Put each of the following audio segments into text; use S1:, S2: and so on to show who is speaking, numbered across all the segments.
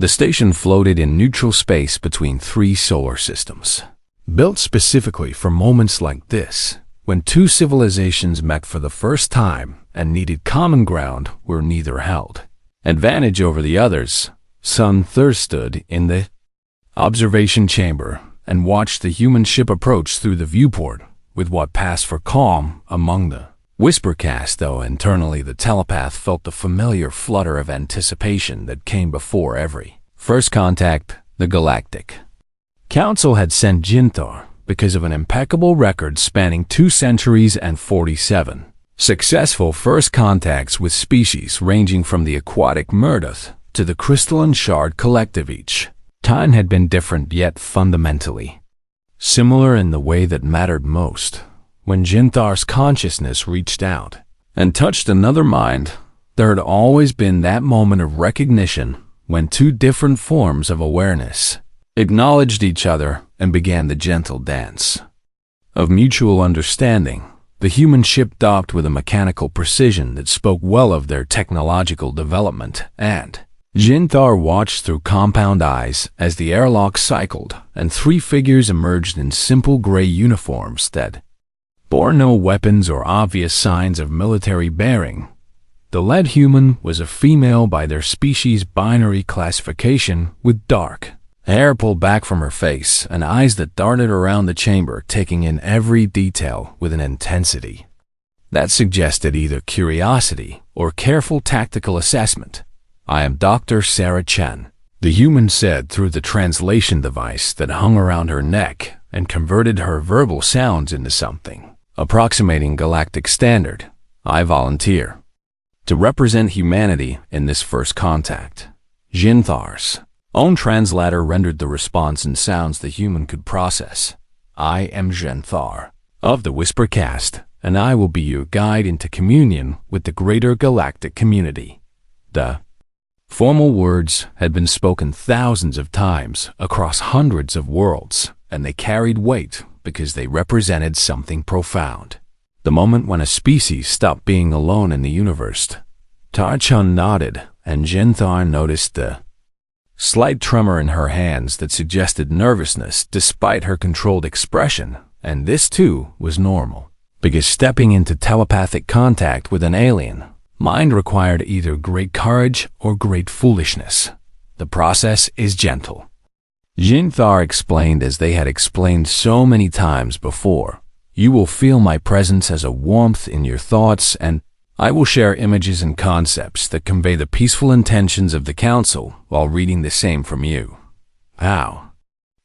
S1: The station floated in neutral space between 3 solar systems, built specifically for moments like this, when 2 civilizations met for the first time and needed common ground where neither held advantage over the others. Sun Thur stood in the observation chamber and watched the human ship approach through the viewport with what passed for calm among the whispercast, though internally the telepath felt the familiar flutter of anticipation that came before every first contact. The Galactic Council had sent Jinthar because of an impeccable record spanning 2 centuries and 47 successful first contacts with species ranging from the aquatic Murdoth to the crystalline shard collective. Each time had been different yet fundamentally similar in the way that mattered most. When Jinthar's consciousness reached out and touched another mind, there had always been that moment of recognition when 2 different forms of awareness acknowledged each other and began the gentle dance of mutual understanding. The human ship docked with a mechanical precision that spoke well of their technological development, and Jinthar watched through compound eyes as the airlock cycled and 3 figures emerged in simple gray uniforms that bore no weapons or obvious signs of military bearing. The lead human was a female by their species binary classification, with dark hair pulled back from her face and eyes that darted around the chamber, taking in every detail with an intensity that suggested either curiosity or careful tactical assessment. "I am Dr. Sarah Chen," the human said through the translation device that hung around her neck and converted her verbal sounds into something approximating galactic standard. "I volunteer to represent humanity in this first contact." Jinthar's own translator rendered the response in sounds the human could process. "I am Jinthar of the Whispercast, and I will be your guide into communion with the greater galactic community." The formal words had been spoken thousands of times across hundreds of worlds, and they carried weight because they represented something profound. The moment when a species stopped being alone in the universe. Tar-Chun nodded, and Jinthar noticed the slight tremor in her hands that suggested nervousness despite her controlled expression, and this too was normal, because stepping into telepathic contact with an alien mind required either great courage or great foolishness. The process is gentle, Jinthar explained as they had explained so many times before. "You will feel my presence as a warmth in your thoughts, and I will share images and concepts that convey the peaceful intentions of the Council while reading the same from you." "How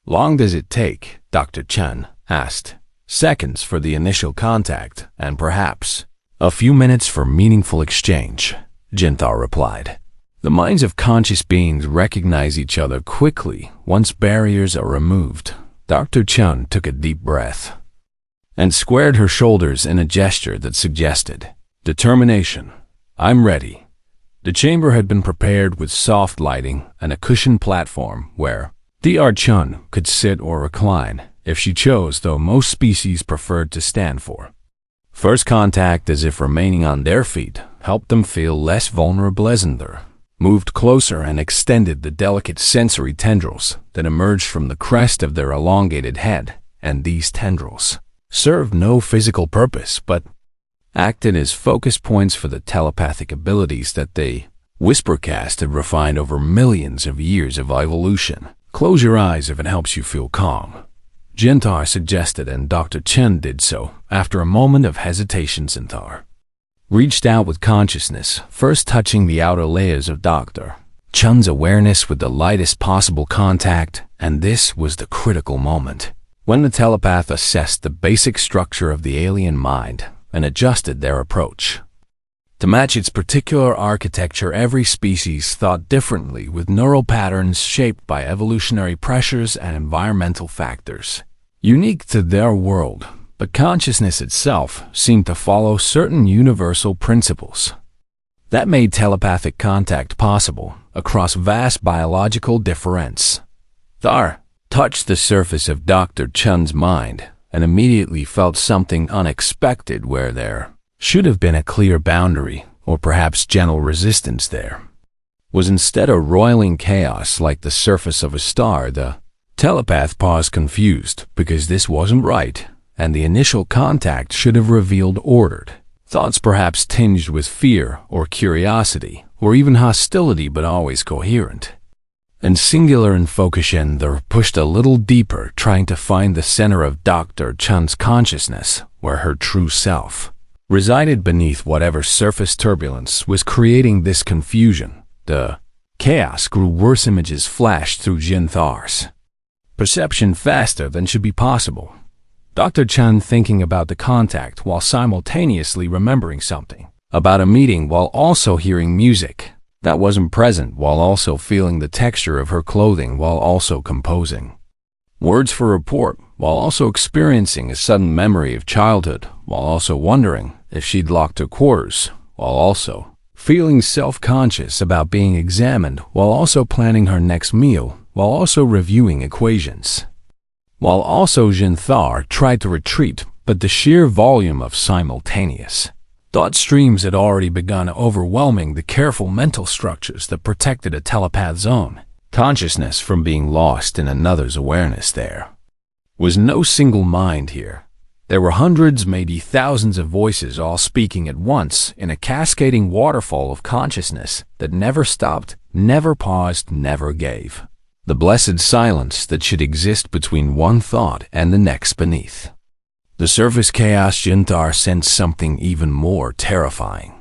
S1: long does it take?" Dr. Chen asked. "Seconds for the initial contact, and perhaps a few minutes for meaningful exchange," Jinthar replied. "The minds of conscious beings recognize each other quickly once barriers are removed." Dr. Chen took a deep breath and squared her shoulders in a gesture that suggested determination. "I'm ready." The chamber had been prepared with soft lighting and a cushioned platform where Dr. Chun could sit or recline if she chose, though most species preferred to stand for first contact, as if remaining on their feet helped them feel less vulnerable. As Ender moved closer and extended the delicate sensory tendrils that emerged from the crest of their elongated head, and these tendrils served no physical purpose but acted as focus points for the telepathic abilities that they Whispercast had refined over millions of years of evolution. "Close your eyes if it helps you feel calm," Jinthar suggested, and Dr. Chen did so. After a moment of hesitation, Jinthar reached out with consciousness, first touching the outer layers of Dr. Chun's awareness with the lightest possible contact, and this was the critical moment when the telepath assessed the basic structure of the alien mind and adjusted their approach to match its particular architecture. Every species thought differently, with neural patterns shaped by evolutionary pressures and environmental factors unique to their world, but consciousness itself seemed to follow certain universal principles that made telepathic contact possible across vast biological difference. Thar touched the surface of Dr. Chun's mind and immediately felt something unexpected where there should have been a clear boundary, or perhaps gentle resistance there. was instead a roiling chaos like the surface of a star. The telepath paused confused because this wasn't right, and the initial contact should have revealed ordered thoughts, perhaps tinged with fear or curiosity or even hostility, but always coherent and singular in focus. And they pushed a little deeper, trying to find the center of Dr. Chun's consciousness, where her true self resided beneath whatever surface turbulence was creating this confusion. The chaos grew worse. Images flashed through Jinthar's perception faster than should be possible. Dr. Chun thinking about the contact while simultaneously remembering something about a meeting, while also hearing music that wasn't present, while also feeling the texture of her clothing, while also composing words for report, while also experiencing a sudden memory of childhood, while also wondering if she'd locked her quarters, while also feeling self-conscious about being examined, while also planning her next meal, while also reviewing equations, while also Jinthar tried to retreat, but the sheer volume of simultaneous thought streams had already begun overwhelming the careful mental structures that protected a telepath's own consciousness from being lost in another's awareness. There was no single mind here. There were hundreds, maybe thousands of voices, all speaking at once in a cascading waterfall of consciousness that never stopped, never paused, never gave the blessed silence that should exist between one thought and the next beneath the surface chaos. Jinthar sensed something even more terrifying.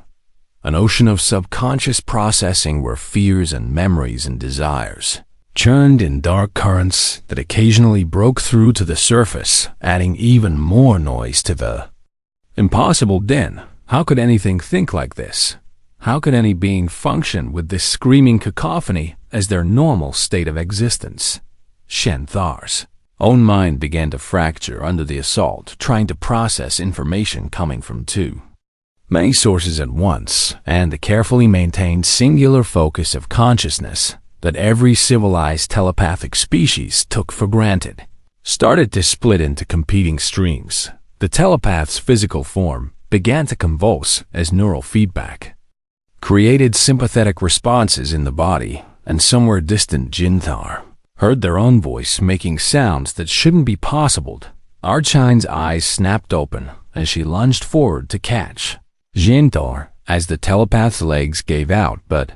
S1: An ocean of subconscious processing where fears and memories and desires churned in dark currents that occasionally broke through to the surface, adding even more noise to the impossible din. How could anything think like this? How could any being function with this screaming cacophony as their normal state of existence? Jinthar's own mind began to fracture under the assault, trying to process information coming from too many sources at once, and the carefully maintained singular focus of consciousness that every civilized telepathic species took for granted started to split into competing streams. The telepath's physical form began to convulse as neural feedback created sympathetic responses in the body, and somewhere distant Jinthar heard their own voice making sounds that shouldn't be possible. Archine's eyes snapped open as she lunged forward to catch Jinthar as the telepath's legs gave out, but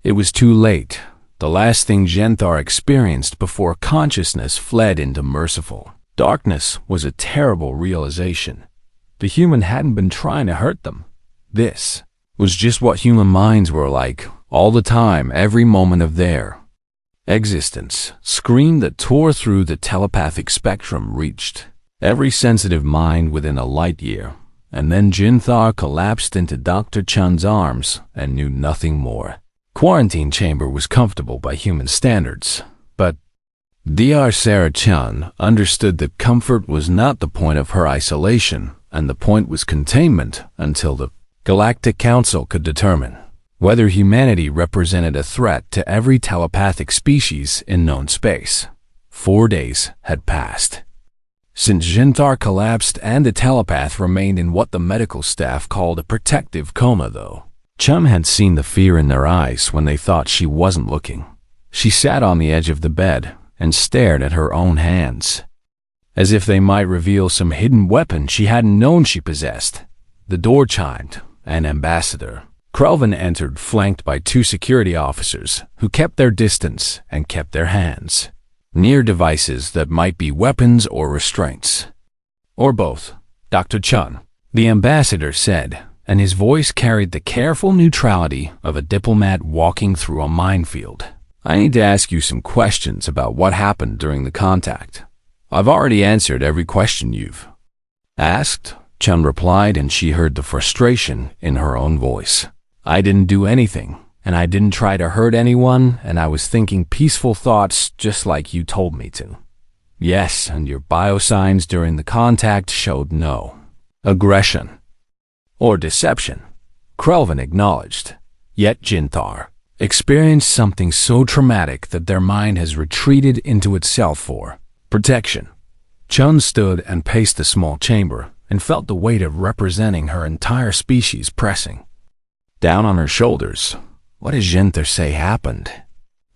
S1: it was too late. The last thing Jinthar experienced before consciousness fled into merciful darkness was a terrible realization. The human hadn't been trying to hurt them. This was just what human minds were like all the time, every moment of their existence. Scream that tore through the telepathic spectrum reached every sensitive mind within a light year, and then Jinthar collapsed into Dr. Chun's arms and knew nothing more. Quarantine chamber was comfortable by human standards, but Dr. Sarah Chun understood that comfort was not the point of her isolation, and the point was containment until the Galactic Council could determine whether humanity represented a threat to every telepathic species in known space. 4 days had passed since Jinthar collapsed, and the telepath remained in what the medical staff called a protective coma, though Chum had seen the fear in their eyes when they thought she wasn't looking. She sat on the edge of the bed and stared at her own hands, as if they might reveal some hidden weapon she hadn't known she possessed. The door chimed, and Ambassador Krelvin entered, flanked by 2 security officers who kept their distance and kept their hands near devices that might be weapons or restraints, or both. Dr. Chun, the ambassador said, and his voice carried the careful neutrality of a diplomat walking through a minefield. I need to ask you some questions about what happened during the contact. I've already answered every question you've asked, Chun replied, and she heard the frustration in her own voice. I didn't do anything, and I didn't try to hurt anyone, and I was thinking peaceful thoughts just like you told me to. Yes, and your biosigns during the contact showed no aggression or deception, Krelvin acknowledged. Yet Jinthar experienced something so traumatic that their mind has retreated into itself for protection. Chun stood and paced the small chamber and felt the weight of representing her entire species pressing down on her shoulders. What does Jinther say happened?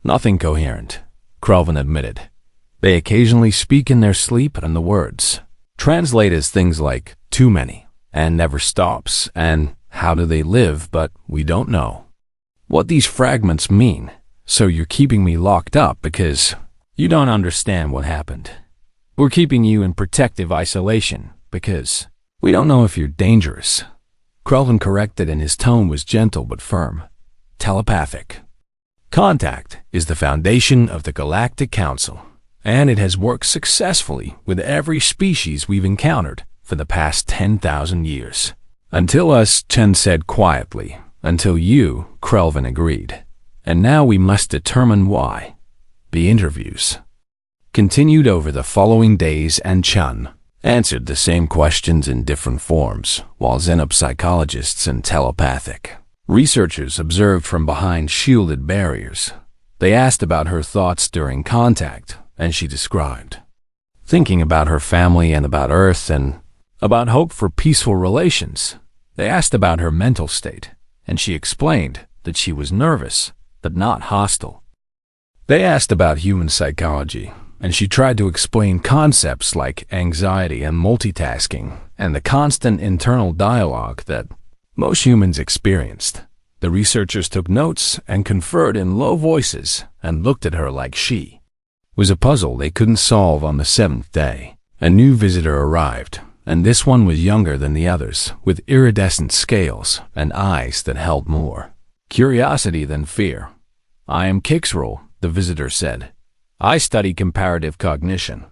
S1: Nothing coherent, Krelvin admitted. They occasionally speak in their sleep, and the words translate as things like too many, and never stops, and how do they live, but we don't know what these fragments mean. So you're keeping me locked up because you don't understand what happened. We're keeping you in protective isolation because we don't know if you're dangerous. Krelvin corrected, and his tone was gentle but firm. Telepathic contact is the foundation of the Galactic Council, and it has worked successfully with every species we've encountered for the past 10,000 years. Until us, Chen said quietly. Until you, Krelvin agreed. And now we must determine why. The interviews continued over the following days, and Chen answered the same questions in different forms, while xenopsychologists and telepathic researchers observed from behind shielded barriers. They asked about her thoughts during contact, and she described thinking about her family and about Earth and about hope for peaceful relations. They asked about her mental state, and she explained that she was nervous, but not hostile. They asked about human psychology, and she tried to explain concepts like anxiety and multitasking and the constant internal dialogue that most humans experienced. The researchers took notes and conferred in low voices and looked at her like she was a puzzle they couldn't solve. On the seventh day, a new visitor arrived, and this one was younger than the others, with iridescent scales and eyes that held more curiosity than fear. I am Kixrel, the visitor said. I study comparative cognition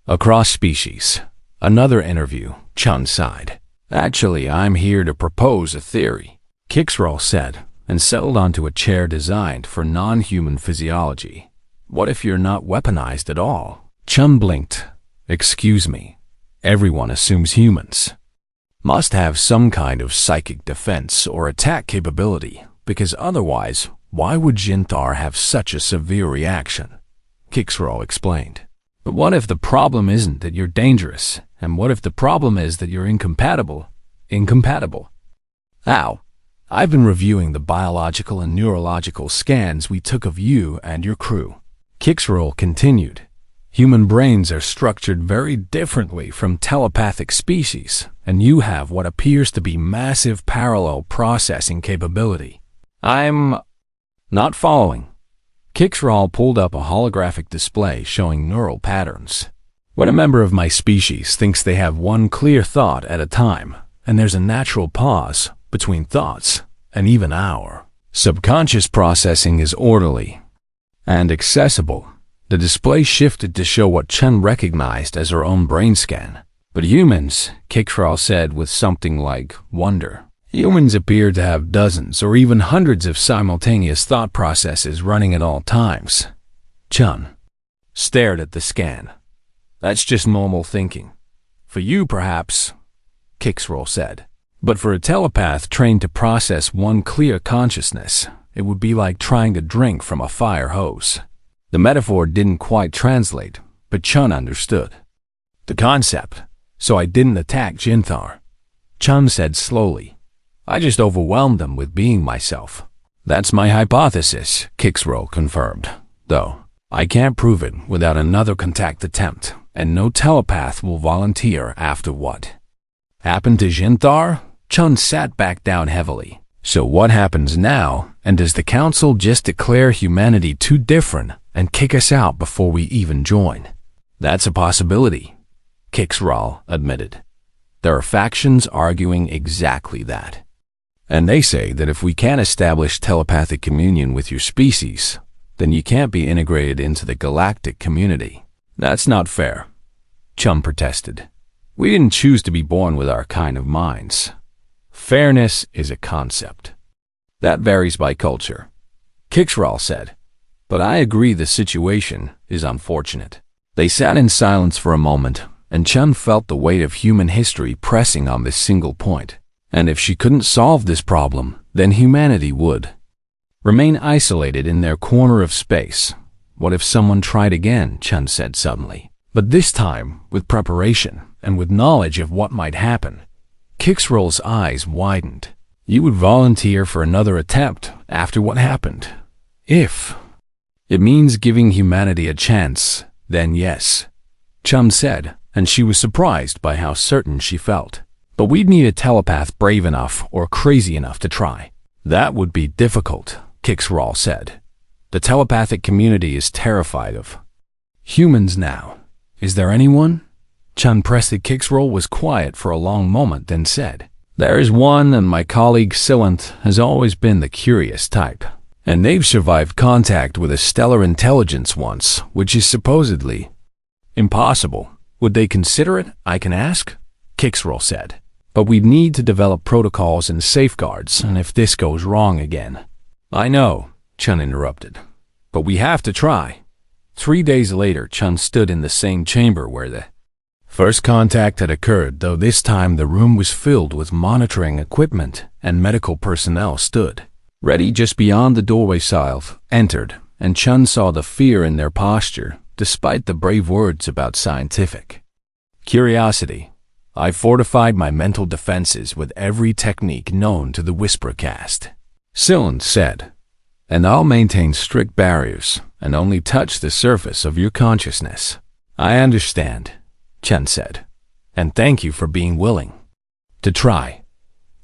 S1: across species. Another interview, Chun sighed. Actually, I'm here to propose a theory, Kixrel said, and settled onto a chair designed for non-human physiology. What if you're not weaponized at all? Chun blinked. Excuse me. Everyone assumes humans must have some kind of psychic defense or attack capability, because otherwise, why would Jinther have such a severe reaction? Kixrel explained. But what if the problem isn't that you're dangerous, and what if the problem is that you're incompatible? Ow. I've been reviewing the biological and neurological scans we took of you and your crew. Kixrel continued. Human brains are structured very differently from telepathic species, and you have what appears to be massive parallel processing capability. I'm not following. Kixrel pulled up a holographic display showing neural patterns. When a member of my species thinks they have one clear thought at a time, and there's a natural pause between thoughts, and even our subconscious processing is orderly and accessible. The display shifted to show what Chen recognized as her own brain scan. But humans, Kixrel said with something like wonder. Humans appear to have dozens or even hundreds of simultaneous thought processes running at all times. Chen stared at the scan. That's just normal thinking. For you, perhaps, Kixrel said. But for a telepath trained to process one clear consciousness, it would be like trying to drink from a fire hose. The metaphor didn't quite translate, but Chun understood the concept, so I didn't attack Jinther. Chun said slowly. I just overwhelmed them with being myself. That's my hypothesis, Kixrel confirmed. Though, I can't prove it without another contact attempt, and no telepath will volunteer after what happened to Jinther. Chun sat back down heavily. So what happens now, and does the Council just declare humanity too different and kick us out before we even join? That's a possibility, Kixrel admitted. There are factions arguing exactly that. And they say that if we can't establish telepathic communion with your species, then you can't be integrated into the galactic community. That's not fair, Chum protested. We didn't choose to be born with our kind of minds. Fairness is a concept that varies by culture, Kixrel said. But I agree the situation is unfortunate. They sat in silence for a moment, and Chun felt the weight of human history pressing on this single point. And if she couldn't solve this problem, then humanity would remain isolated in their corner of space. What if someone tried again, Chun said suddenly. But this time, with preparation and with knowledge of what might happen. Kixrel's eyes widened. You would volunteer for another attempt after what happened. If it means giving humanity a chance, then yes, Chun said, and she was surprised by how certain she felt. But we'd need a telepath brave enough or crazy enough to try. That would be difficult, Kixral said. The telepathic community is terrified of humans now. Is there anyone? Chun pressed. Kixral was quiet for a long moment, then said, There is one, and my colleague Silenth has always been the curious type. And they've survived contact with a stellar intelligence once, which is supposedly impossible. Would they consider it? I can ask, Kixral said. But we'd need to develop protocols and safeguards, and if this goes wrong again. I know, Chun interrupted, but we have to try. 3 days later, Chun stood in the same chamber where the first contact had occurred, though this time the room was filled with monitoring equipment and medical personnel stood ready just beyond the doorway. Sylph entered, and Chun saw the fear in their posture, despite the brave words about scientific curiosity. I fortified my mental defenses with every technique known to the Whispercast, Silenth said, and I'll maintain strict barriers and only touch the surface of your consciousness. I understand, Chun said, and thank you for being willing to try.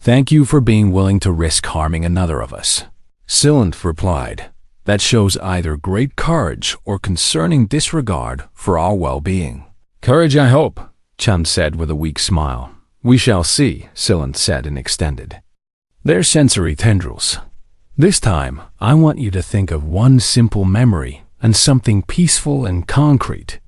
S1: Thank you for being willing to risk harming another of us, Silenth replied. That shows either great courage or concerning disregard for our well-being. Courage, I hope, Chun said with a weak smile. We shall see, Silenth said and extended their sensory tendrils. This time, I want you to think of one simple memory and something peaceful and concrete.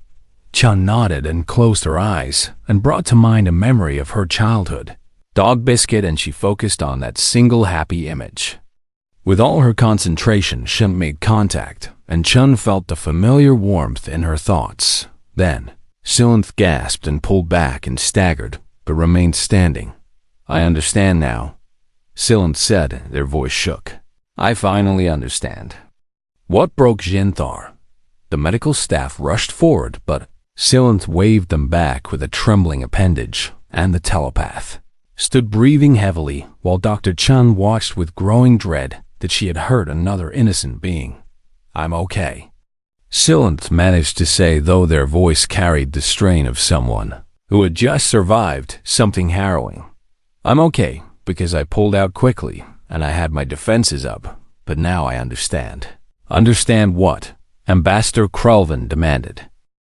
S1: Chun nodded and closed her eyes and brought to mind a memory of her childhood, Dog Biscuit, and she focused on that single happy image. With all her concentration, Chun made contact, and Chun felt the familiar warmth in her thoughts. Then, Silenth gasped and pulled back and staggered, but remained standing. I understand now, Silenth said, their voice shook. I finally understand. What broke Jinthar? The medical staff rushed forward, but Silenth waved them back with a trembling appendage, and the telepath stood breathing heavily while Dr. Chun watched with growing dread that she had hurt another innocent being. I'm okay, Silenth managed to say, though their voice carried the strain of someone who had just survived something harrowing. I'm okay because I pulled out quickly and I had my defenses up, but now I understand. Understand what? Ambassador Krulvan demanded.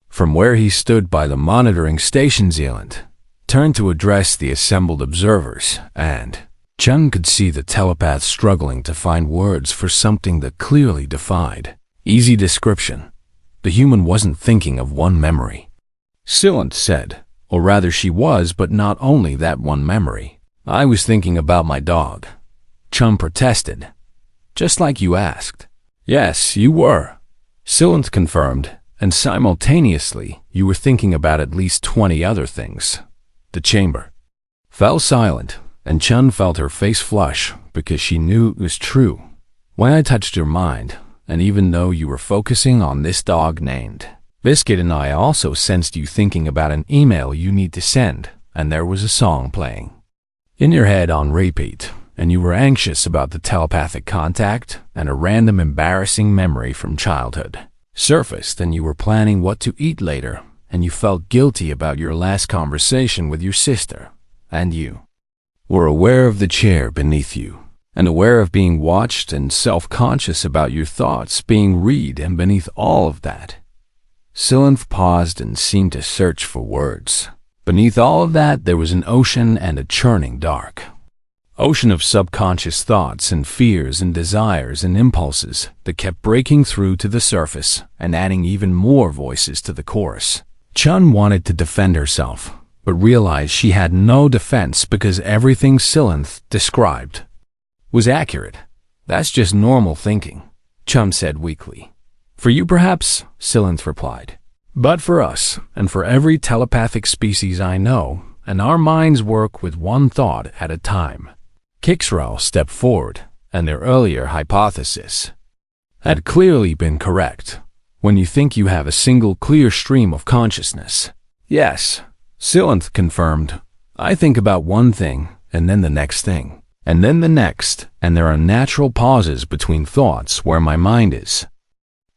S1: From where he stood by the monitoring station, Silenth turned to address the assembled observers, and Chun could see the telepath struggling to find words for something that clearly defied easy description. The human wasn't thinking of one memory, Silenth said, or rather she was, but not only that one memory. I was thinking about my dog, Chun protested. Just like you asked. Yes, you were, Silenth confirmed, and simultaneously you were thinking about at least 20 other things. The chamber fell silent, and Chun felt her face flush because she knew it was true. When I touched your mind, and even though you were focusing on this dog named Biscuit, and I also sensed you thinking about an email you need to send, and there was a song playing in your head on repeat, and you were anxious about the telepathic contact, and a random embarrassing memory from childhood surfaced, and you were planning what to eat later, and you felt guilty about your last conversation with your sister, and you were aware of the chair beneath you, and aware of being watched, and self-conscious about your thoughts being read, and beneath all of that. Silenth paused and seemed to search for words. Beneath all of that, there was an ocean and a churning dark ocean of subconscious thoughts and fears and desires and impulses that kept breaking through to the surface and adding even more voices to the chorus. Chun wanted to defend herself, but realized she had no defense because everything Silenth described was accurate. That's just normal thinking, Chun said weakly. For you perhaps, Silenth replied. But for us, and for every telepathic species I know, and our minds work with one thought at a time. Kixral stepped forward, and their earlier hypothesis had clearly been correct. When you think you have a single clear stream of consciousness. Yes, Silenth confirmed. I think about one thing, and then the next thing. and then the next, and there are natural pauses between thoughts where my mind is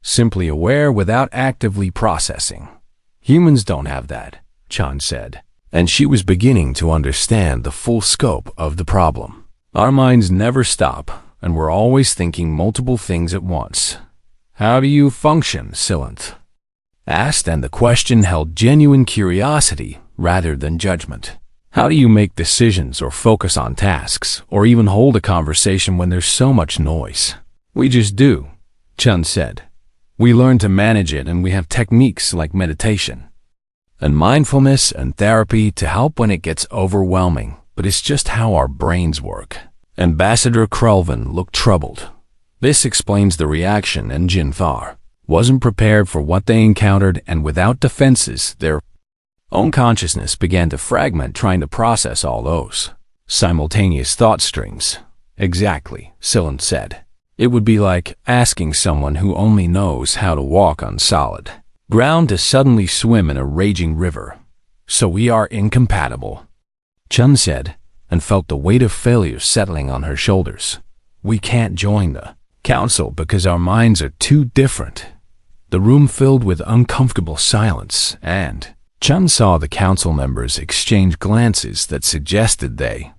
S1: simply aware without actively processing. Humans don't have that, Chan said, and she was beginning to understand the full scope of the problem. Our minds never stop, and we're always thinking multiple things at once. How do you function, Silanth asked, and the question held genuine curiosity rather than judgment. How do you make decisions or focus on tasks, or even hold a conversation when there's so much noise? We just do, Chun said. We learn to manage it, and we have techniques like meditation and mindfulness and therapy to help when it gets overwhelming, but it's just how our brains work. Ambassador Krelvin looked troubled. This explains the reaction, and Jinthar wasn't prepared for what they encountered, and without defenses, their own consciousness began to fragment, trying to process all those simultaneous thought streams. Exactly, Silan said. It would be like asking someone who only knows how to walk on solid ground to suddenly swim in a raging river. So we are incompatible, Chun said, and felt the weight of failure settling on her shoulders. We can't join the council because our minds are too different. The room filled with uncomfortable silence, and Chun saw the council members exchange glances that suggested they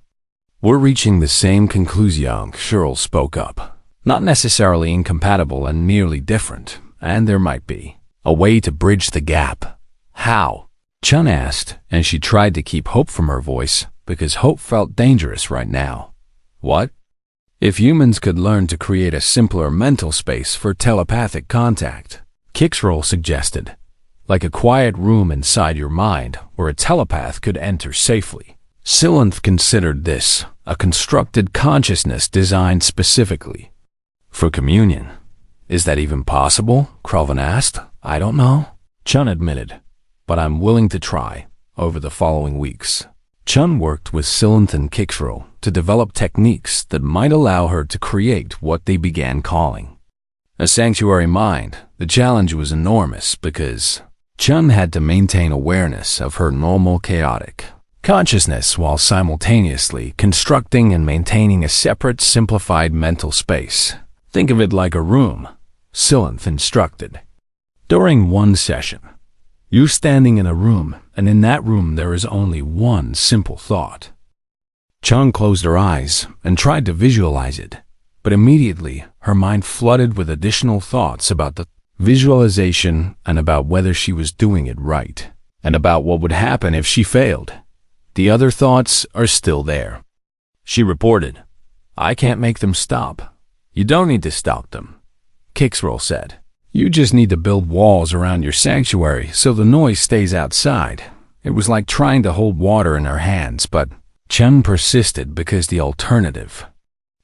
S1: were reaching the same conclusion. Shirl spoke up. Not necessarily incompatible and merely different, and there might be a way to bridge the gap. How? Chun asked, and she tried to keep hope from her voice because hope felt dangerous right now. What? If humans could learn to create a simpler mental space for telepathic contact, Kixroll suggested, like a quiet room inside your mind where a telepath could enter safely. Silanth considered this a constructed consciousness designed specifically for communion. Is that even possible? Krelvin asked. I don't know, Chun admitted, but I'm willing to try. Over the following weeks, Chun worked with Silanth and Kixroll to develop techniques that might allow her to create what they began calling a sanctuary mind. The challenge was enormous because Chun had to maintain awareness of her normal chaotic consciousness while simultaneously constructing and maintaining a separate, simplified mental space. Think of it like a room, Silanth instructed. During one session, you're standing in a room, and in that room there is only one simple thought. Chun closed her eyes and tried to visualize it, but immediately her mind flooded with additional thoughts about the visualization and about whether she was doing it right, and about what would happen if she failed. The other thoughts are still there, she reported. I can't make them stop. You don't need to stop them, Kixroll said. You just need to build walls around your sanctuary so the noise stays outside. It was like trying to hold water in her hands, but Chun persisted because the alternative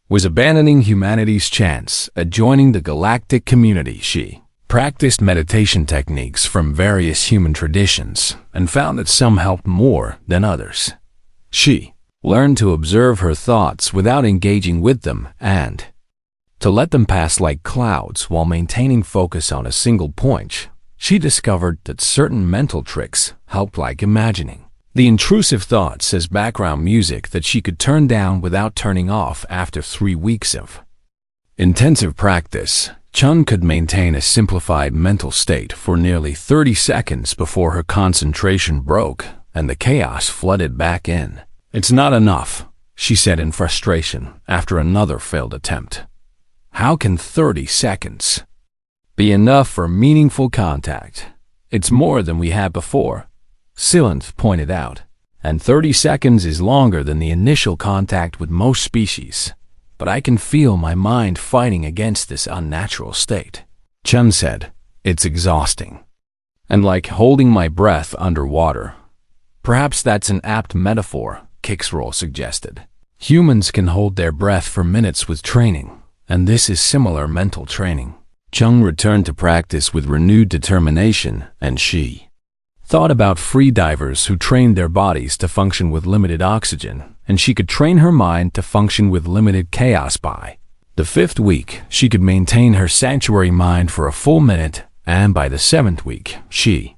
S1: was abandoning humanity's chance at joining the galactic community. She practiced meditation techniques from various human traditions and found that some helped more than others. She learned to observe her thoughts without engaging with them and to let them pass like clouds while maintaining focus on a single point. She discovered that certain mental tricks helped, like imagining the intrusive thoughts as background music that she could turn down without turning off. After 3 weeks of intensive practice, Chun could maintain a simplified mental state for nearly 30 seconds before her concentration broke and the chaos flooded back in. It's not enough, she said in frustration after another failed attempt. How can 30 seconds be enough for meaningful contact? It's more than we had before, Silanth pointed out, and 30 seconds is longer than the initial contact with most species. But I can feel my mind fighting against this unnatural state, Chun said. It's exhausting. And like holding my breath underwater. Perhaps that's an apt metaphor, Kixroll suggested. Humans can hold their breath for minutes with training, and this is similar mental training. Chung returned to practice with renewed determination, and she thought about free divers who trained their bodies to function with limited oxygen, and she could train her mind to function with limited chaos. By the 5th week, she could maintain her sanctuary mind for a full minute, and by the 7th week, she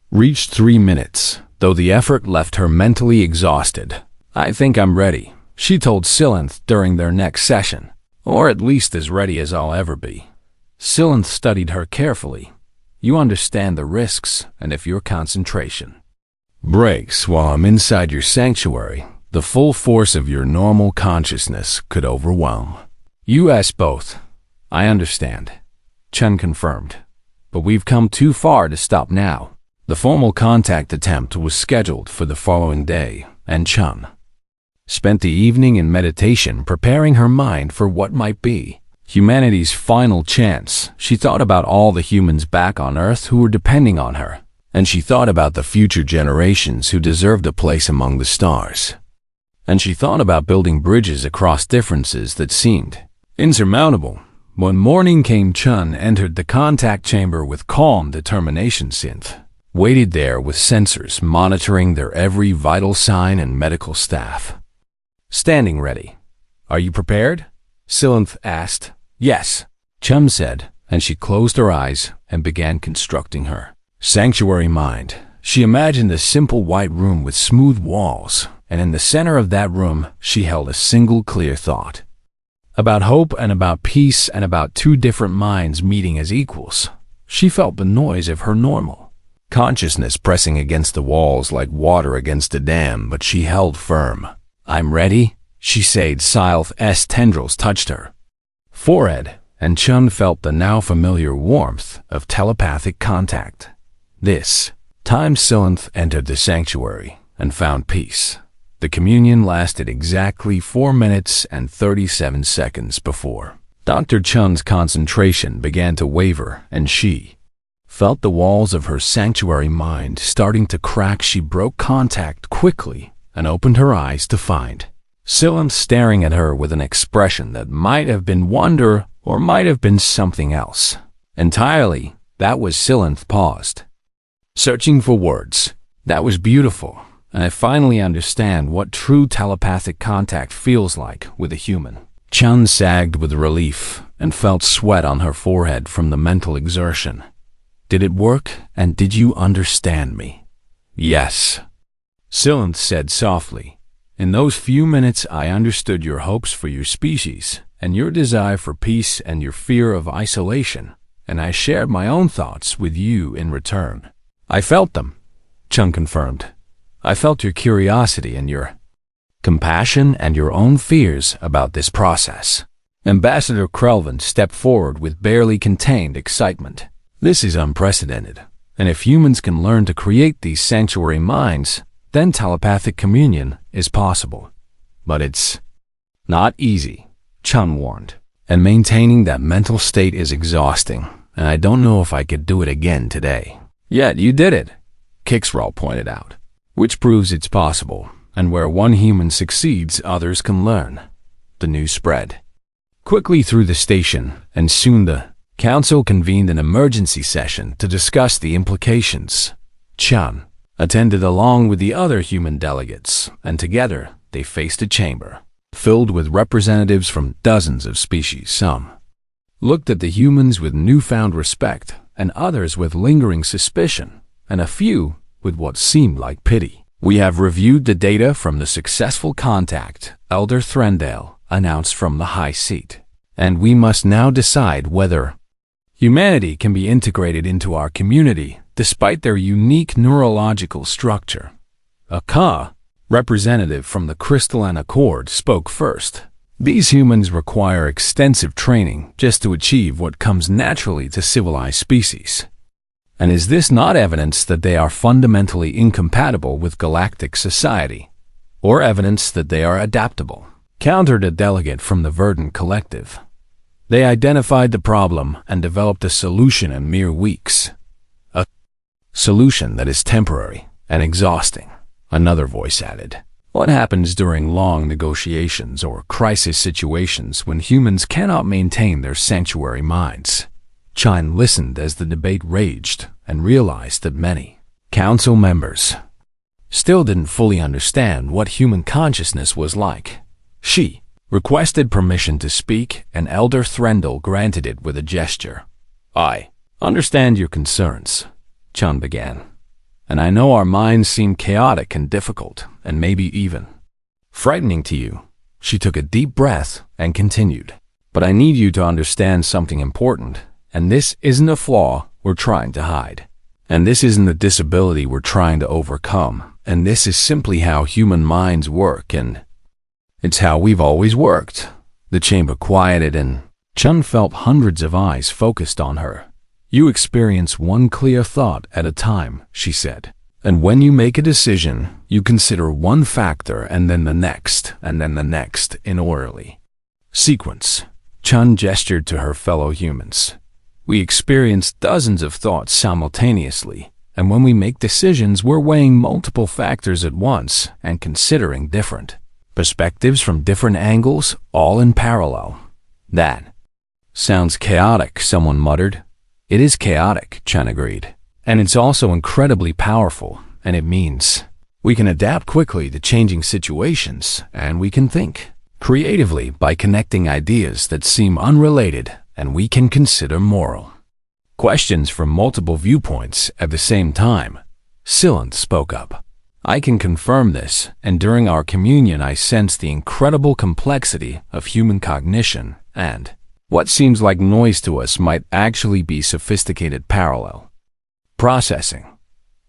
S1: reached 3 minutes, though the effort left her mentally exhausted. I think I'm ready, she told Silenth during their next session, or at least as ready as I'll ever be. Silenth studied her carefully. You understand the risks, and if your concentration breaks while I'm inside your sanctuary, the full force of your normal consciousness could overwhelm. U.S. both. I understand, Chen confirmed. But we've come too far to stop now. The formal contact attempt was scheduled for the following day, and Chen spent the evening in meditation preparing her mind for what might be humanity's final chance. She thought about all the humans back on Earth who were depending on her, and she thought about the future generations who deserved a place among the stars. And she thought about building bridges across differences that seemed insurmountable. When morning came, Chen entered the contact chamber with calm determination. Synth waited there with sensors monitoring their every vital sign and medical staff standing ready. Are you prepared? Silenth asked. Yes, Chen said, and she closed her eyes and began constructing her sanctuary mind. She imagined a simple white room with smooth walls, and in the center of that room she held a single clear thought. About hope and about peace and about two different minds meeting as equals. She felt the noise of her normal consciousness pressing against the walls like water against a dam, but she held firm. I'm ready, she said. Silenth's tendrils touched her forehead, and Chen felt the now familiar warmth of telepathic contact. This time Silenth entered the sanctuary and found peace. The communion lasted exactly 4 minutes and 37 seconds before Dr. Chen's concentration began to waver, and she felt the walls of her sanctuary mind starting to crack. She broke contact quickly and opened her eyes to find Silenth staring at her with an expression that might have been wonder or might have been something else entirely. That was Silenth paused, searching for words. That was beautiful, and I finally understand what true telepathic contact feels like with a human. Chen sagged with relief and felt sweat on her forehead from the mental exertion. Did it work, and did you understand me? Yes, Silenth said softly. In those few minutes I understood your hopes for your species, and your desire for peace and your fear of isolation, and I shared my own thoughts with you in return. I felt them, Chen confirmed. I felt your curiosity and your compassion and your own fears about this process. Ambassador Krelvin stepped forward with barely contained excitement. This is unprecedented, and if humans can learn to create these sanctuary minds, then telepathic communion is possible. But it's not easy, Chen warned, and maintaining that mental state is exhausting, and I don't know if I could do it again today. Yet you did it, Kixral pointed out, which proves it's possible, and where one human succeeds, others can learn. The news spread quickly through the station, and soon the council convened an emergency session to discuss the implications. Chen attended along with the other human delegates, and together they faced a chamber filled with representatives from dozens of species. Some looked at the humans with newfound respect, and others with lingering suspicion, and a few with what seemed like pity. We have reviewed the data from the successful contact, Elder Threndale announced from the high seat, and we must now decide whether humanity can be integrated into our community despite their unique neurological structure. A Ka representative from the Crystalline Accord spoke first. These humans require extensive training just to achieve what comes naturally to civilized species. And is this not evidence that they are fundamentally incompatible with galactic society, or evidence that they are adaptable? Countered a delegate from the Verdant Collective. They identified the problem and developed a solution in mere weeks. A solution that is temporary and exhausting, another voice added. What happens during long negotiations or crisis situations when humans cannot maintain their sanctuary minds? Chen listened as the debate raged and realized that many council members still didn't fully understand what human consciousness was like. She requested permission to speak, and Elder Threndel granted it with a gesture. I understand your concerns, Chen began, and I know our minds seem chaotic and difficult, and maybe even frightening to you. She took a deep breath and continued. But I need you to understand something important, and this isn't a flaw we're trying to hide. And this isn't a disability we're trying to overcome, and this is simply how human minds work, and it's how we've always worked. The chamber quieted and Chun felt hundreds of eyes focused on her. You experience one clear thought at a time, she said. And when you make a decision, you consider one factor and then the next, and then the next in orderly sequence. Chun gestured to her fellow humans. We experience dozens of thoughts simultaneously, and when we make decisions, we're weighing multiple factors at once and considering different perspectives from different angles, all in parallel. That sounds chaotic, someone muttered. It is chaotic, Chun agreed. And it's also incredibly powerful, and it means we can adapt quickly to changing situations, and we can think creatively by connecting ideas that seem unrelated, and we can consider moral questions from multiple viewpoints at the same time. Silant spoke up. I can confirm this, and during our communion I sensed the incredible complexity of human cognition, and what seems like noise to us might actually be sophisticated parallel processing.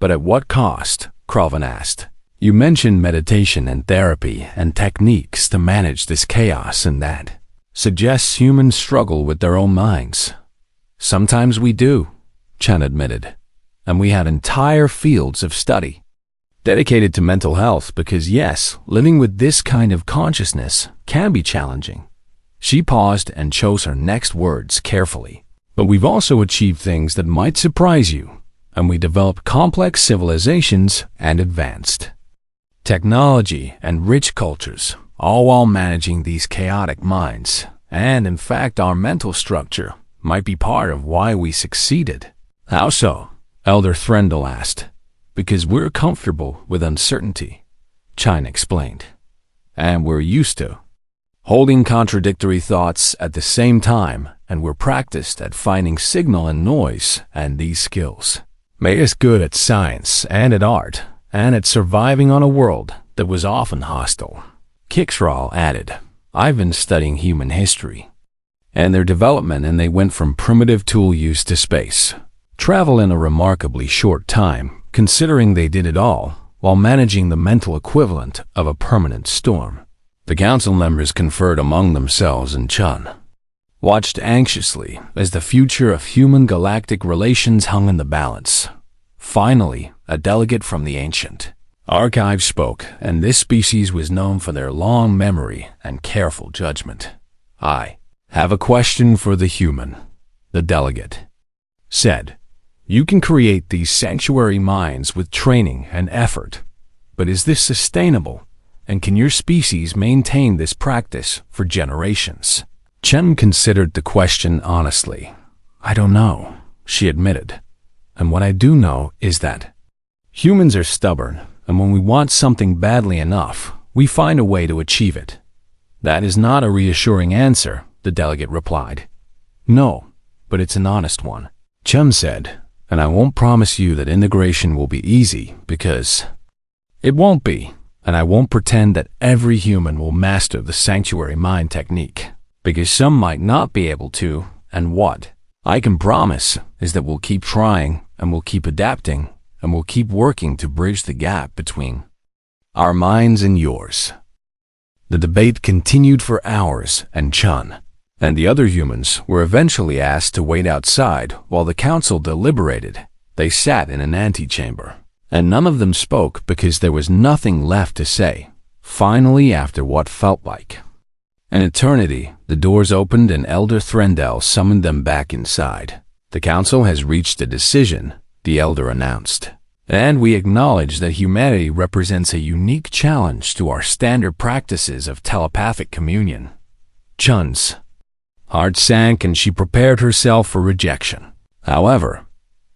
S1: But at what cost? Kralvin asked. You mentioned meditation and therapy and techniques to manage this chaos, and that suggests humans struggle with their own minds. Sometimes we do, Chun admitted. And we have entire fields of study dedicated to mental health because, yes, living with this kind of consciousness can be challenging. She paused and chose her next words carefully. But we've also achieved things that might surprise you, and we developed complex civilizations and advanced technology and rich cultures, all while managing these chaotic minds. And in fact, our mental structure might be part of why we succeeded. How so? Elder Threndel asked. Because we're comfortable with uncertainty, Chine explained. And we're used to holding contradictory thoughts at the same time, and we're practiced at finding signal and noise, and these skills made us good at science and at art, and at surviving on a world that was often hostile. Kixral added, I've been studying human history and their development, and they went from primitive tool use to space travel in a remarkably short time, considering they did it all while managing the mental equivalent of a permanent storm. The council members conferred among themselves, and Chun watched anxiously as the future of human-galactic relations hung in the balance. Finally, a delegate from the ancient archive spoke, and this species was known for their long memory and careful judgment. I have a question for the human, the delegate said. You can create these sanctuary minds with training and effort, but is this sustainable? And can your species maintain this practice for generations? Chen considered the question honestly. I don't know, she admitted. And what I do know is that humans are stubborn, and when we want something badly enough, we find a way to achieve it. That is not a reassuring answer, the delegate replied. No, but it's an honest one, Chen said, and I won't promise you that integration will be easy, because it won't be. And I won't pretend that every human will master the sanctuary mind technique, because some might not be able to, and what I can promise is that we'll keep trying, and we'll keep adapting, and we'll keep working to bridge the gap between our minds and yours. The debate continued for hours, and Chun and the other humans were eventually asked to wait outside while the council deliberated. They sat in an antechamber, and none of them spoke because there was nothing left to say. Finally, after what felt like an eternity, the doors opened and Elder Threndel summoned them back inside. The council has reached a decision, the elder announced, and we acknowledge that humanity represents a unique challenge to our standard practices of telepathic communion. Chun's heart sank and she prepared herself for rejection. However,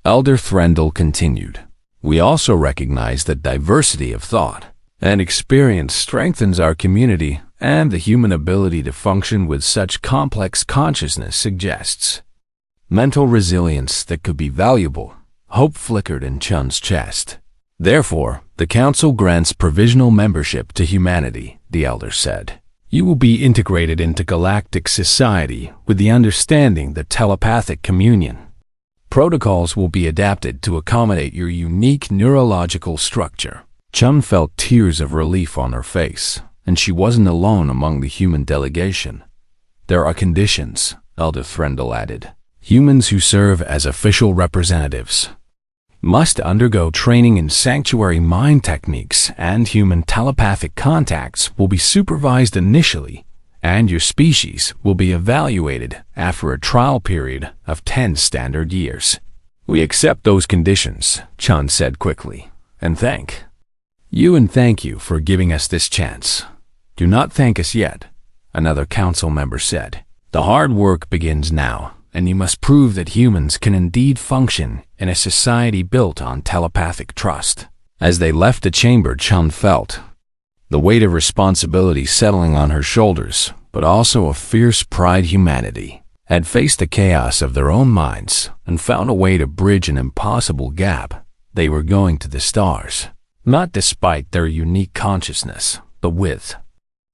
S1: Elder Threndel continued. We also recognize that diversity of thought and experience strengthens our community, and the human ability to function with such complex consciousness suggests mental resilience that could be valuable. Hope flickered in Chun's chest. Therefore, the council grants provisional membership to humanity, the elder said. You will be integrated into galactic society with the understanding that telepathic communion. Protocols will be adapted to accommodate your unique neurological structure. Chun felt tears of relief on her face, and she wasn't alone among the human delegation. There are conditions, Elder Threndel added. Humans who serve as official representatives must undergo training in sanctuary mind techniques, and human telepathic contacts will be supervised initially, and your species will be evaluated after a trial period of 10 standard years. We accept those conditions, Chun said quickly, and thank you for giving us this chance. Do not thank us yet, another council member said. The hard work begins now, and you must prove that humans can indeed function in a society built on telepathic trust. As they left the chamber, Chun felt the weight of responsibility settling on her shoulders, but also a fierce pride humanity had faced the chaos of their own minds and found a way to bridge an impossible gap. They were going to the stars, not despite their unique consciousness, but with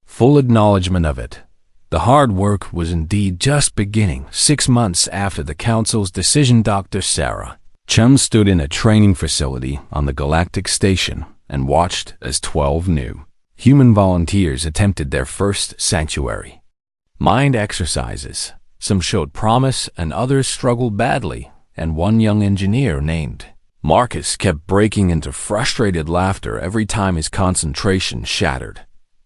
S1: full acknowledgement of it. The hard work was indeed just beginning. 6 months after the Council's decision, Dr. Sarah Chun stood in a training facility on the Galactic Station and watched as 12 new human volunteers attempted their first sanctuary mind exercises. Some showed promise and others struggled badly, and one young engineer named Marcus kept breaking into frustrated laughter every time his concentration shattered.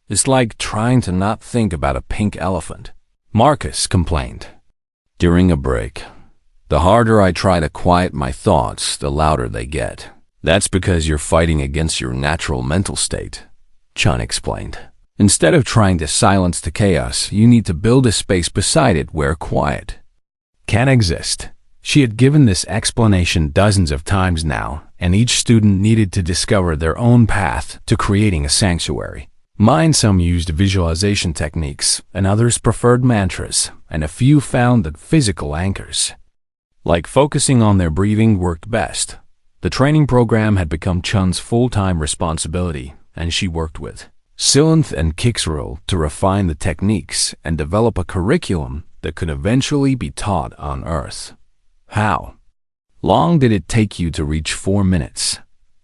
S1: It's like trying to not think about a pink elephant, Marcus complained. During a break, the harder I try to quiet my thoughts, the louder they get. That's because you're fighting against your natural mental state, Chun explained. Instead of trying to silence the chaos, you need to build a space beside it where quiet can exist. She had given this explanation dozens of times now, and each student needed to discover their own path to creating a sanctuary. Some used visualization techniques, and others preferred mantras, and a few found that physical anchors, like focusing on their breathing, worked best. The training program had become Chun's full-time responsibility, and she worked with Silanth and Kixril to refine the techniques and develop a curriculum that could eventually be taught on Earth. How long did it take you to reach 4 minutes?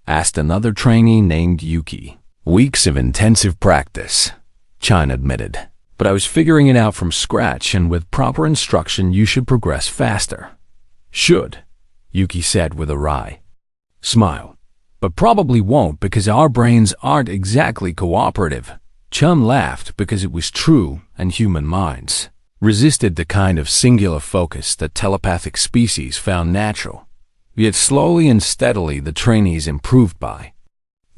S1: Asked another trainee named Yuki. Weeks of intensive practice, Chun admitted. But I was figuring it out from scratch, and with proper instruction you should progress faster. Should, Yuki said with a wry smile. But probably won't, because our brains aren't exactly cooperative. Chun laughed because it was true, and human minds resisted the kind of singular focus that telepathic species found natural. Yet slowly and steadily the trainees improved. By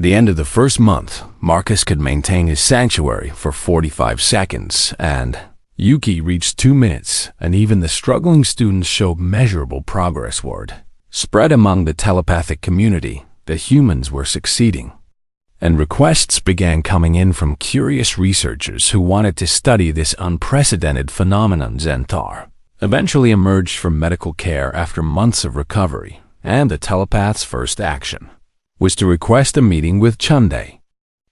S1: the end of the first month, Marcus could maintain his sanctuary for 45 seconds, and Yuki reached 2 minutes, and even the struggling students showed measurable progress. Word spread among the telepathic community that humans were succeeding, and requests began coming in from curious researchers who wanted to study this unprecedented phenomenon. Xanthar eventually emerged from medical care after months of recovery, and the telepath's first action was to request a meeting with Chunde.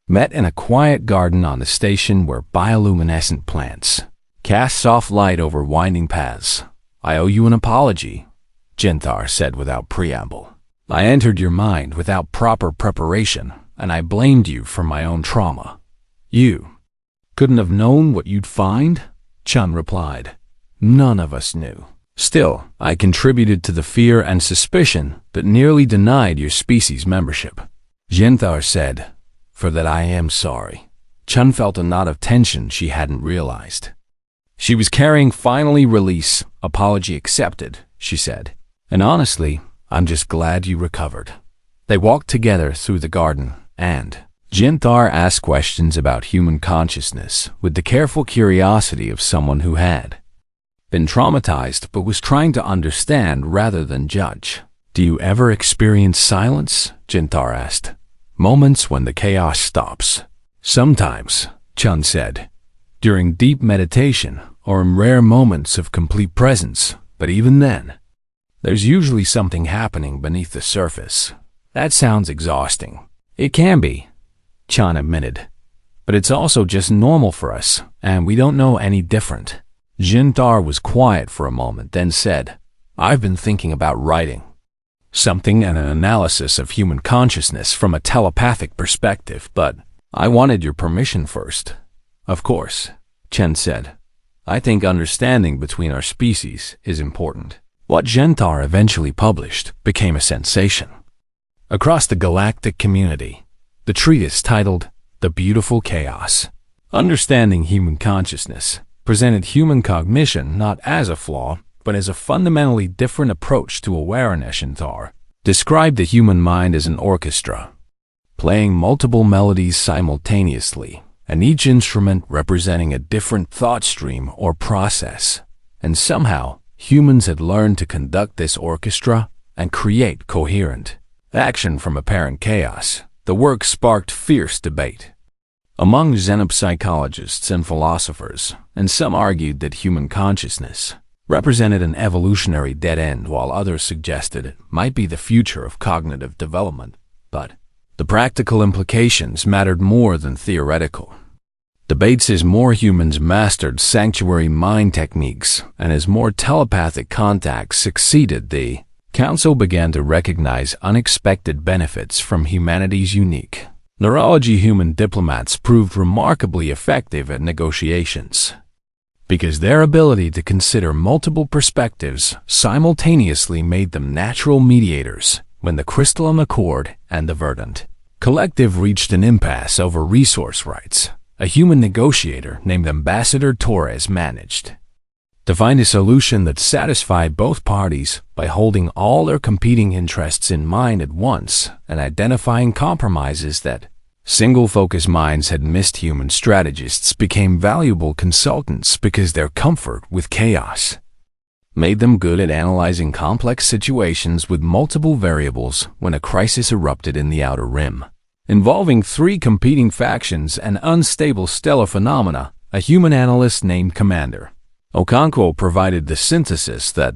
S1: Met in a quiet garden on the station where bioluminescent plants cast soft light over winding paths. I owe you an apology, Xanthar said without preamble. I entered your mind without proper preparation, and I blamed you for my own trauma. You couldn't have known what you'd find? Chun replied. None of us knew. Still, I contributed to the fear and suspicion that nearly denied your species membership. Xanthar said, For that I am sorry. Chun felt a knot of tension she hadn't realized. She was carrying finally release, apology accepted, she said. And honestly, I'm just glad you recovered. They walked together through the garden, and Xanthar asked questions about human consciousness with the careful curiosity of someone who had been traumatized but was trying to understand rather than judge. Do you ever experience silence? Xanthar asked. Moments when the chaos stops. Sometimes, Chun said, during deep meditation or in rare moments of complete presence, but even then, there's usually something happening beneath the surface. That sounds exhausting. It can be, Chun admitted. But it's also just normal for us, and we don't know any different. Jintar was quiet for a moment, then said, I've been thinking about writing something and an analysis of human consciousness from a telepathic perspective, but I wanted your permission first. Of course, Chen said. I think understanding between our species is important. What Jintar eventually published became a sensation. Across the galactic community, the treatise titled The Beautiful Chaos, Understanding Human Consciousness, presented human cognition not as a flaw, but as a fundamentally different approach to awareness. Jintar described the human mind as an orchestra, playing multiple melodies simultaneously, and each instrument representing a different thought stream or process. And somehow, humans had learned to conduct this orchestra and create coherent action from apparent chaos. The work sparked fierce debate among xenopsychologists and philosophers, and some argued that human consciousness represented an evolutionary dead end, while others suggested it might be the future of cognitive development. But the practical implications mattered more than theoretical debates. As more humans mastered sanctuary mind techniques and as more telepathic contacts succeeded, the Council began to recognize unexpected benefits from humanity's unique neurology. Human diplomats proved remarkably effective at negotiations because their ability to consider multiple perspectives simultaneously made them natural mediators. When the crystalline accord and the verdant collective reached an impasse over resource rights, a human negotiator named Ambassador Torres managed to find a solution that satisfied both parties by holding all their competing interests in mind at once and identifying compromises that single-focus minds had missed. Human strategists became valuable consultants because their comfort with chaos made them good at analyzing complex situations with multiple variables. When a crisis erupted in the Outer Rim, involving three competing factions and unstable stellar phenomena, a human analyst named Commander Okonkwo provided the synthesis that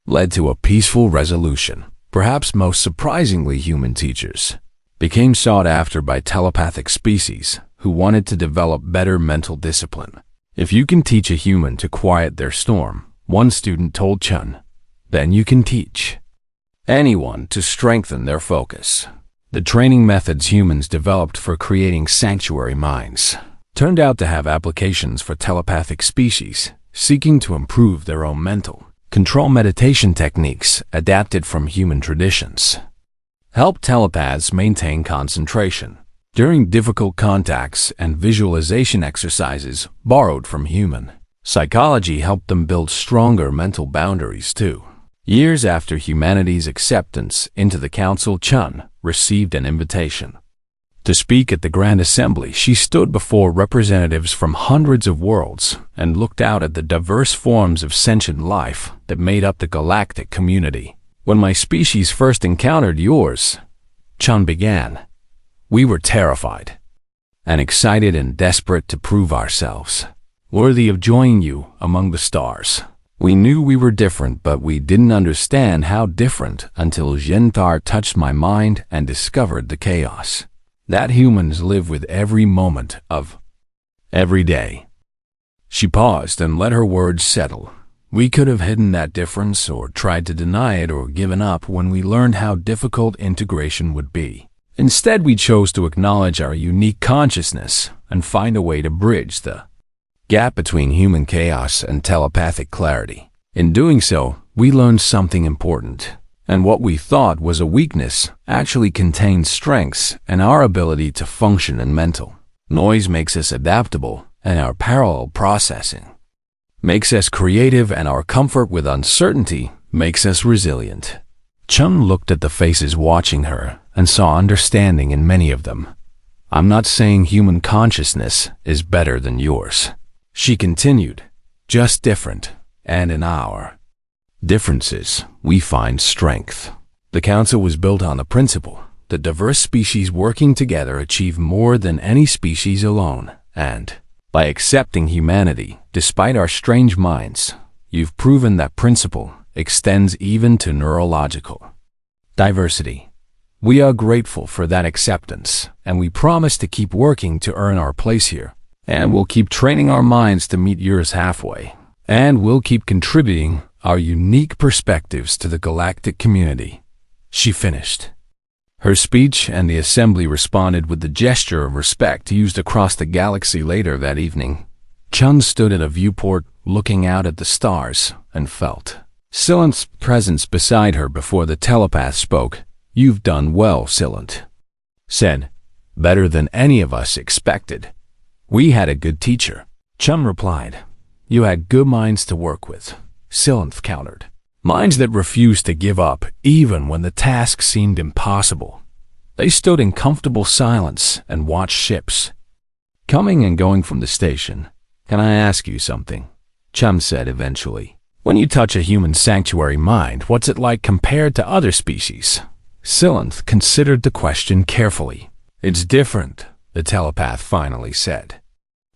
S1: led to a peaceful resolution. Perhaps most surprisingly, human teachers became sought after by telepathic species who wanted to develop better mental discipline. If you can teach a human to quiet their storm, one student told Chun, then you can teach anyone to strengthen their focus. The training methods humans developed for creating sanctuary minds turned out to have applications for telepathic species seeking to improve their own mental control. Meditation techniques adapted from human traditions help telepaths maintain concentration during difficult contacts, and visualization exercises borrowed from human psychology helped them build stronger mental boundaries too. Years after humanity's acceptance into the Council, Chun received an invitation to speak at the Grand Assembly. She stood before representatives from hundreds of worlds and looked out at the diverse forms of sentient life that made up the galactic community. When my species first encountered yours, Chun began, we were terrified and excited and desperate to prove ourselves worthy of joining you among the stars. We knew we were different, but we didn't understand how different until Jintar touched my mind and discovered the chaos that humans live with every moment of every day. She paused and let her words settle. We could have hidden that difference or tried to deny it or given up when we learned how difficult integration would be. Instead, we chose to acknowledge our unique consciousness and find a way to bridge the gap between human chaos and telepathic clarity. In doing so, we learned something important. And what we thought was a weakness actually contains strengths, and our ability to function in mental noise makes us adaptable, and our parallel processing makes us creative, and our comfort with uncertainty makes us resilient. Chun looked at the faces watching her and saw understanding in many of them. I'm not saying human consciousness is better than yours, she continued, just different, and in our differences, we find strength. The Council was built on the principle that diverse species working together achieve more than any species alone, and by accepting humanity, despite our strange minds, you've proven that principle extends even to neurological diversity. We are grateful for that acceptance, and we promise to keep working to earn our place here. And we'll keep training our minds to meet yours halfway. And we'll keep contributing our unique perspectives to the galactic community. She finished her speech, and the assembly responded with the gesture of respect used across the galaxy later that evening. Chun stood at a viewport, looking out at the stars, and felt Silent's presence beside her before the telepath spoke. "You've done well, Silent," said. "Better than any of us expected. We had a good teacher." Chun replied. "You had good minds to work with," Silent countered. "Minds that refused to give up even when the task seemed impossible. They stood in comfortable silence and watched ships coming and going from the station. "Can I ask you something?" Chun said eventually. "When you touch a human sanctuary mind, what's it like compared to other species?" Silent considered the question carefully. "It's different," the telepath finally said.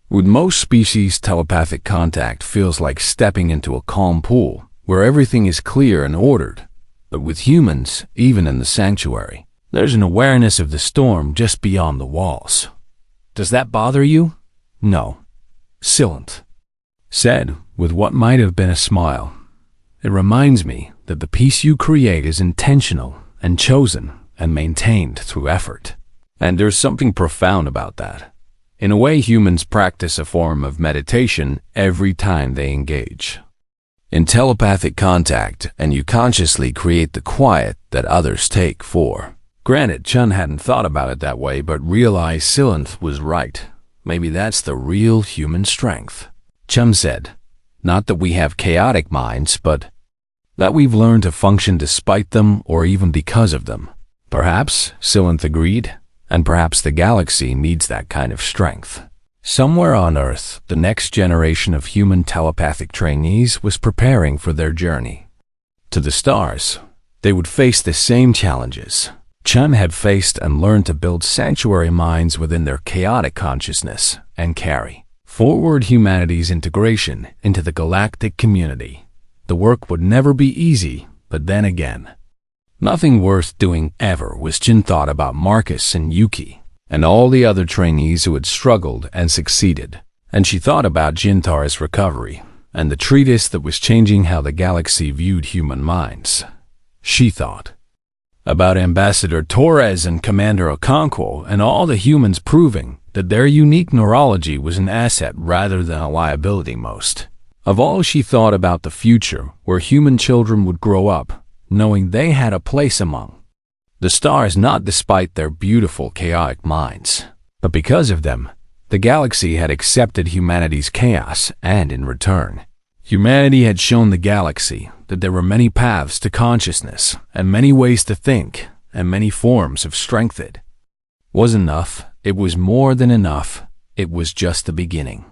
S1: "With most species, telepathic contact feels like stepping into a calm pool where everything is clear and ordered. But with humans, even in the sanctuary, there's an awareness of the storm just beyond the walls." "Does that bother you?" "No," Silent said, with what might have been a smile. "It reminds me that the peace you create is intentional and chosen and maintained through effort. And there's something profound about that. In a way, humans practice a form of meditation every time they engage in telepathic contact, and you consciously create the quiet that others take for granted." Chun hadn't thought about it that way, but realized Silent was right. Maybe that's the real human strength. Chun said, "Not that we have chaotic minds, but that we've learned to function despite them or even because of them." "Perhaps," Silent agreed, "and perhaps the galaxy needs that kind of strength." Somewhere on Earth, the next generation of human telepathic trainees was preparing for their journey to the stars. They would face the same challenges Chun had faced and learned to build sanctuary minds within their chaotic consciousness and carry forward humanity's integration into the galactic community. The work would never be easy, but then again, nothing worth doing ever was. Jin thought about Marcus and Yuki and all the other trainees who had struggled and succeeded. And she thought about Jintar's recovery and the treatise that was changing how the galaxy viewed human minds. She thought about Ambassador Torres and Commander Okonkwo and all the humans proving that their unique neurology was an asset rather than a liability. Most of all, she thought about the future where human children would grow up knowing they had a place among the stars, not despite their beautiful chaotic minds, but because of them. The galaxy had accepted humanity's chaos, and in return, humanity had shown the galaxy that there were many paths to consciousness and many ways to think and many forms of strength. It was enough. It was more than enough. It was just the beginning.